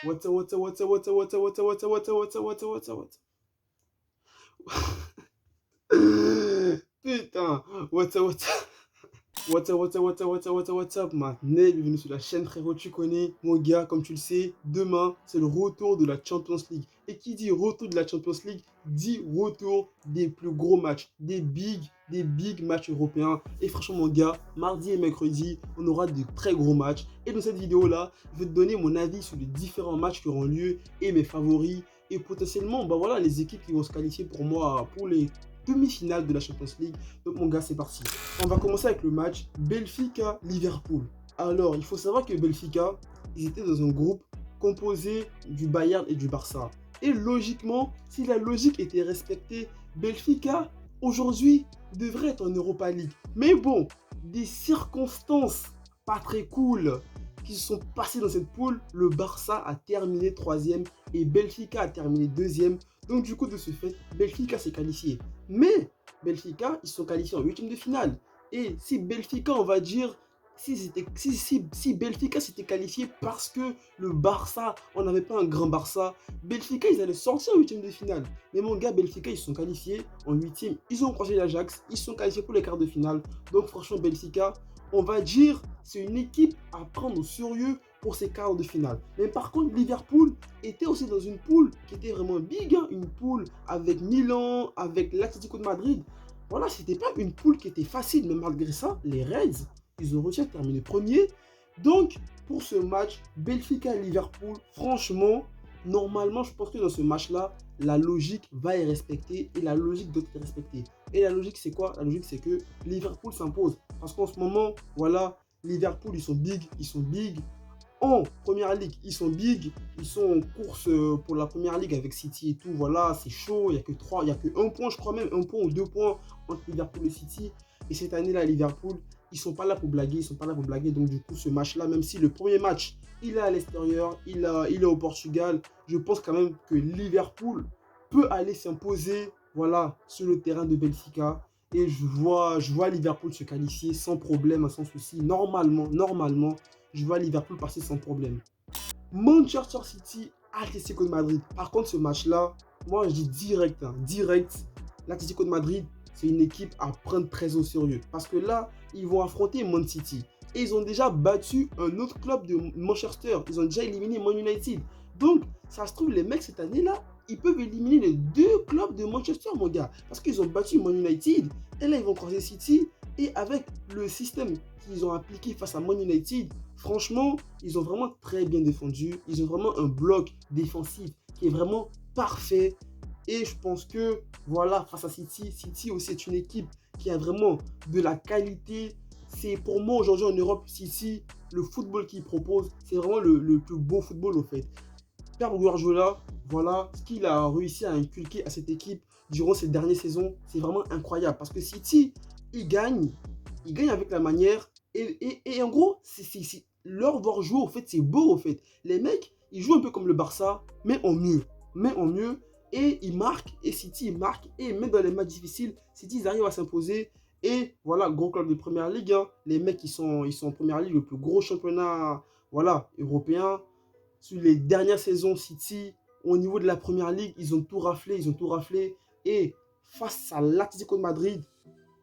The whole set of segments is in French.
What's up, what's up, what's up, what's up, what's up, what's up, what's up, what's up, what's up, what's up, what's up, what's up. Putain, what's up, what's up. What's up, what's up, what's up, what's up, what's up, what's up, man. Bienvenue sur la chaîne, frérot, tu connais. Mon gars, comme tu le sais, demain, c'est le retour de la Champions League. Et qui dit retour de la Champions League, dit retour des plus gros matchs, des big matchs européens. Et franchement, mon gars, mardi et mercredi, on aura de très gros matchs. Et dans cette vidéo-là, je vais te donner mon avis sur les différents matchs qui auront lieu et mes favoris. Et potentiellement, bah voilà, les équipes qui vont se qualifier pour moi pour les demi-finales de la Champions League. Donc mon gars, c'est parti. On va commencer avec le match Benfica-Liverpool. Alors, il faut savoir que Benfica, ils étaient dans un groupe composé du Bayern et du Barça. Et logiquement, si la logique était respectée, Benfica, aujourd'hui, devrait être en Europa League. Mais bon, des circonstances pas très cool qui se sont passées dans cette poule, le Barça a terminé 3e et Benfica a terminé 2e. Donc du coup, de ce fait, Benfica s'est qualifié. Mais Benfica, ils sont qualifiés en 8e de finale. Et si Benfica, on va dire, si Benfica s'était qualifié parce que le Barça, on n'avait pas un grand Barça, Benfica, ils allaient sortir en 8e de finale. Mais mon gars, Benfica, ils sont qualifiés en 8e. Ils ont croisé l'Ajax, ils sont qualifiés pour les quarts de finale. Donc franchement, Benfica, on va dire, c'est une équipe à prendre au sérieux pour ces quarts de finale. Mais par contre, Liverpool était aussi dans une poule qui était vraiment big, hein, une poule avec Milan, avec l'Atlético de Madrid. Voilà, c'était pas une poule qui était facile, mais malgré ça, les Reds, ils ont réussi à terminer premier. Donc, pour ce match, Benfica-Liverpool, franchement, normalement, je pense que dans ce match-là, la logique va être respectée et la logique doit être respectée. Et la logique, c'est quoi? La logique, c'est que Liverpool s'impose. Parce qu'en ce moment, voilà, Liverpool, ils sont big. En première ligue, ils sont big, ils sont en course pour la première ligue avec City et tout. Voilà, c'est chaud. Il n'y a que 3, il n'y a que 1 point, je crois même, 1 point ou 2 points entre Liverpool et City. Et cette année-là, Liverpool, ils ne sont pas là pour blaguer, ils sont pas là pour blaguer. Donc, du coup, ce match-là, même si le premier match, il est à l'extérieur, il est au Portugal, je pense quand même que Liverpool peut aller s'imposer, voilà, sur le terrain de Benfica. Et je vois Liverpool se qualifier sans problème, sans souci. Normalement, je vois Liverpool passer sans problème. Manchester City, Atlético de Madrid. Par contre, ce match-là, moi, je dis direct, direct. L'Atlético de Madrid, c'est une équipe à prendre très au sérieux. Parce que là, ils vont affronter Man City. Et ils ont déjà battu un autre club de Manchester. Ils ont déjà éliminé Man United. Donc, ça se trouve, les mecs, cette année-là, ils peuvent éliminer les 2 clubs de Manchester, mon gars. Parce qu'ils ont battu Man United. Et là, ils vont croiser City. Et avec le système qu'ils ont appliqué face à Man United, franchement, ils ont vraiment très bien défendu. Ils ont vraiment un bloc défensif qui est vraiment parfait. Et je pense que, voilà, face à City, City aussi est une équipe qui a vraiment de la qualité. C'est pour moi aujourd'hui en Europe, City, le football qu'il propose, c'est vraiment le plus beau football au fait. Pep Guardiola, voilà, ce qu'il a réussi à inculquer à cette équipe durant ces dernières saisons, c'est vraiment incroyable. Parce que City, il gagne avec la manière. Et en gros, leur voir jouer, au fait, c'est beau, au fait. Les mecs, ils jouent un peu comme le Barça, mais en mieux. Et ils marquent, et City, ils marquent. Et même dans les matchs difficiles, City, ils arrivent à s'imposer. Et voilà, gros club de première ligue, hein. Les mecs, ils sont en première ligue, le plus gros championnat, voilà, européen. Sur les dernières saisons, City, au niveau de la première ligue, ils ont tout raflé. Et face à l'Atlético de Madrid,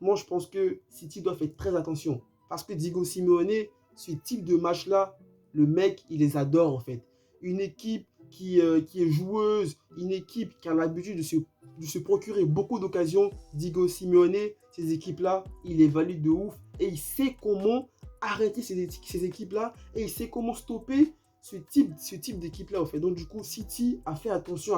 moi, je pense que City doit faire très attention. Parce que Diego Simeone, ce type de match-là, le mec, il les adore, en fait. Une équipe qui est joueuse, une équipe qui a l'habitude de se procurer beaucoup d'occasions. Diego Simeone, ces équipes-là, il les valide de ouf. Et il sait comment arrêter ces équipes-là. Et il sait comment stopper ce type d'équipe-là, en fait. Donc, du coup, City a fait attention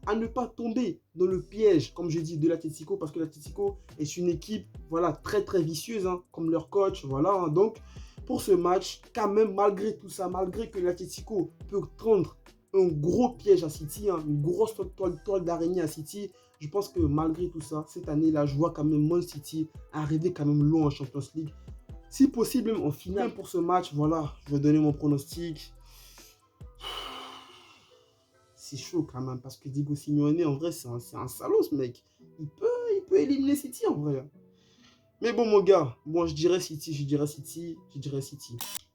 à ne pas tomber dans le piège, comme je dis, de l'Atlético, parce que l'Atlético est une équipe, voilà, très, très vicieuse, hein, comme leur coach, voilà. Hein. Donc, pour ce match, quand même, malgré tout ça, malgré que l'Atlético peut tendre un gros piège à City, hein, une grosse toile d'araignée à City, je pense que malgré tout ça, cette année-là, je vois quand même Man City arriver quand même loin en Champions League. Si possible, même en finale pour ce match, voilà, je vais donner mon pronostic. C'est chaud quand même, parce que Diego Simeone, en vrai, c'est un salaud, ce mec. Il peut éliminer City, en vrai. Mais bon, mon gars, bon, je dirais City.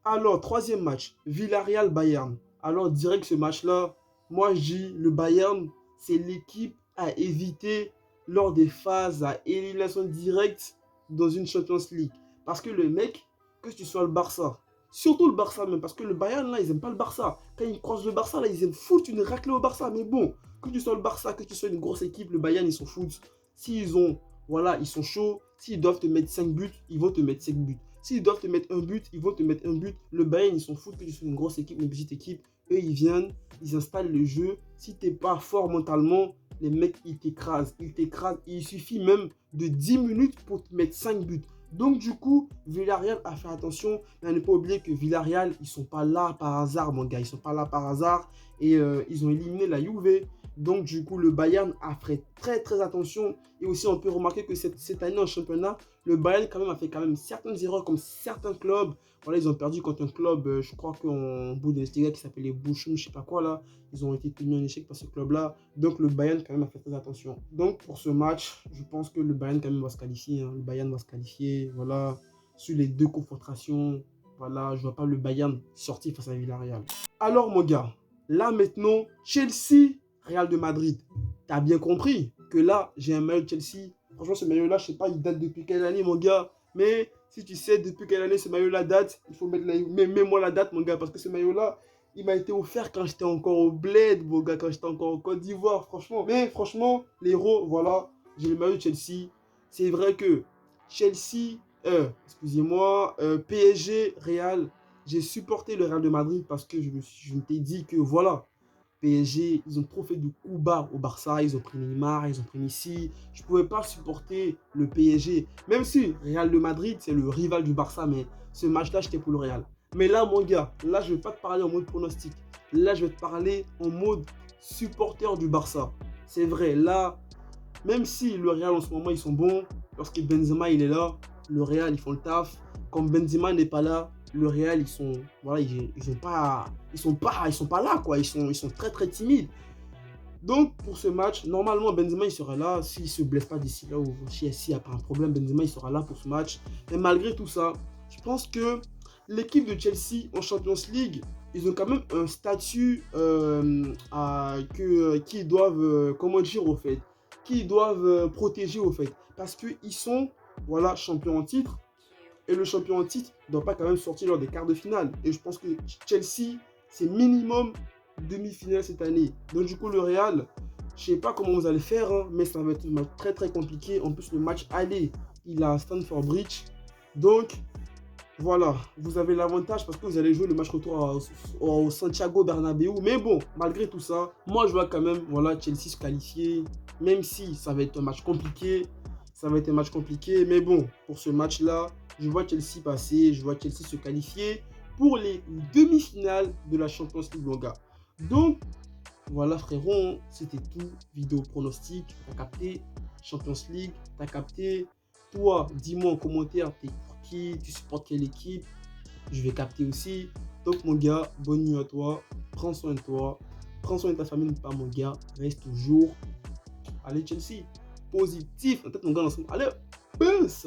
Alors, troisième match, Villarreal-Bayern. Alors, direct ce match-là, moi je dis le Bayern, c'est l'équipe à éviter lors des phases à élimination directe dans une Champions League. Parce que le mec, que tu sois le Barça, surtout le Barça même, parce que le Bayern là, ils aiment pas le Barça. Quand ils croisent le Barça, là, ils aiment foutre une raclée au Barça. Mais bon, que tu sois le Barça, que tu sois une grosse équipe, le Bayern, ils s'en foutent. S'ils ont, voilà, ils sont chauds. S'ils doivent te mettre 5 buts, ils vont te mettre 5 buts. S'ils doivent te mettre un but, ils vont te mettre un but. Le Bayern, ils s'en foutent que tu sois une grosse équipe, une petite équipe. Eux, ils viennent, ils installent le jeu. Si t'es pas fort mentalement, les mecs, ils t'écrasent. Ils t'écrasent. Il suffit même de 10 minutes pour te mettre 5 buts. Donc, du coup, Villarreal a fait attention. Mais à ne pas oublier que Villarreal, ils sont pas là par hasard, mon gars. Ils sont pas là par hasard. Et ils ont éliminé la Juve. Donc, du coup, le Bayern a fait très, très attention. Et aussi, on peut remarquer que cette année en championnat, le Bayern quand même a fait quand même certaines erreurs comme certains clubs. Voilà, ils ont perdu contre un club, je crois qu'en Bundesliga qui s'appelait les Bochum, je sais pas quoi là. Ils ont été tenus en échec par ce club-là. Donc, le Bayern quand même a fait très attention. Donc, pour ce match, je pense que le Bayern quand même va se qualifier. Hein. Le Bayern va se qualifier. Voilà, sur les deux confrontations. Voilà, je vois pas le Bayern sortir face à Villarreal. Alors, mon gars, là maintenant, Chelsea, Real de Madrid. T'as bien compris que là, j'ai un maillot de Chelsea. Franchement, ce maillot-là, je sais pas, il date depuis quelle année, mon gars. Mais si tu sais depuis quelle année ce maillot-là date, il faut mettre mets-moi la date, mon gars. Parce que ce maillot-là, il m'a été offert quand j'étais encore au Bled, mon gars, quand j'étais encore en Côte d'Ivoire, franchement. Mais franchement, les héros, voilà, j'ai le maillot de Chelsea. C'est vrai que Chelsea, excusez-moi, PSG, Real, j'ai supporté le Real de Madrid parce que je m'étais dit que voilà, PSG, ils ont trop fait de coups bas au Barça, ils ont pris Neymar, ils ont pris Messi. Je ne pouvais pas supporter le PSG. Même si Real de Madrid, c'est le rival du Barça, mais ce match-là, j'étais pour le Real. Mais là, mon gars, là, je ne vais pas te parler en mode pronostic. Là, je vais te parler en mode supporter du Barça. C'est vrai, là, même si le Real en ce moment, ils sont bons, lorsque Benzema, il est là, le Real, ils font le taf. Quand Benzema n'est pas là, le Real, ils sont, voilà, ils sont pas là, quoi. Ils sont très, très timides. Donc, pour ce match, normalement, Benzema, il sera là. S'il ne se blesse pas d'ici là, ou s'il n'y a pas un problème, Benzema, il sera là pour ce match. Mais malgré tout ça, je pense que l'équipe de Chelsea en Champions League, ils ont quand même un statut qu'ils doivent, comment dire, au fait, qu'ils doivent protéger, au fait. Parce qu'ils sont, voilà, champions en titre. Et le champion en titre ne doit pas quand même sortir lors des quarts de finale. Et je pense que Chelsea, c'est minimum demi-finale cette année. Donc du coup, le Real, je ne sais pas comment vous allez faire, hein, mais ça va être un match très très compliqué. En plus, le match aller, il est à Stamford Bridge. Donc, voilà, vous avez l'avantage parce que vous allez jouer le match retour au Santiago Bernabéu. Mais bon, malgré tout ça, moi je vois quand même, voilà, Chelsea se qualifier. Même si ça va être un match compliqué. Ça va être un match compliqué. Mais bon, pour ce match-là, je vois Chelsea passer. Je vois Chelsea se qualifier pour les demi-finales de la Champions League, mon gars. Donc, voilà frérot, c'était tout. Vidéo pronostic, t'as capté. Champions League, t'as capté. Toi, dis-moi en commentaire, t'es pour qui, tu supportes quelle équipe. Je vais capter aussi. Donc mon gars, bonne nuit à toi. Prends soin de toi. Prends soin de ta famille, pas mon gars. Reste toujours. Allez Chelsea. Positif. En tête mon gars dans ce moment. Allez, passe.